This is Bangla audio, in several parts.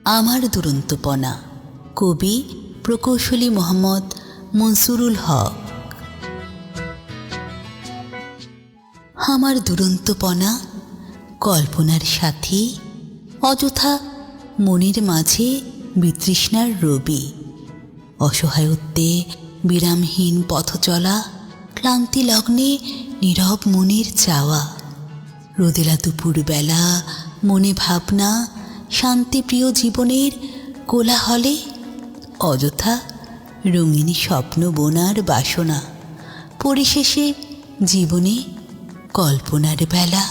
আমার দুরন্তপনা, কবি প্রকৌশলী মোহাম্মদ মনসুরুল হক। আমার দুরন্তপনা কল্পনার সাথী, অযথা মনের মাঝে বিতৃষ্ণার রবি, অসহায়ত্বে বিরামহীন পথ চলা, ক্লান্তি লগ্নে নীরব মনের চাওয়া, রোদেলা দুপুরবেলা মনে ভাবনা, শান্তিপ্রিয় জীবনের কোলাহলে অযথা রঙিন স্বপ্ন বোনার বাসনা, পরিশেষে জীবনে কল্পনার বেলা।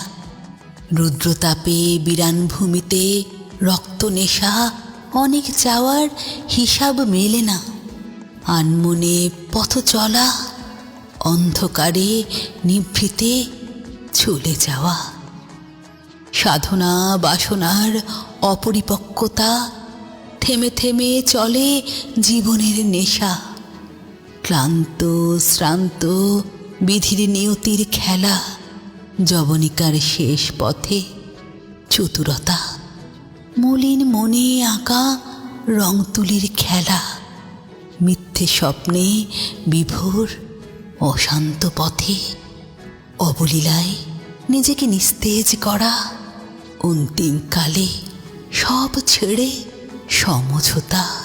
রুদ্রতাপে বিরান ভূমিতে রক্ত নেশা, অনেক চাওয়ার হিসাব মেলে না। আনমনে পথ চলা, অন্ধকারে নিভৃতে চলে যাওয়া। সাধনা বাসনার অপরিপক্কতা, থেমে থেমে চলে জীবনের নেশা। ক্লান্ত শ্রান্ত বিধির নিয়তির খেলা, যবনিকার শেষ পথে চতুরতা। মলিন মনে আঁকা রং তুলির খেলা, মিথ্যে স্বপ্নে বিভোর অশান্ত পথে। অবলীলায় নিজেকে নিস্তেজ করা, অন্তিমকালে সব ছেড়ে সমঝোতা।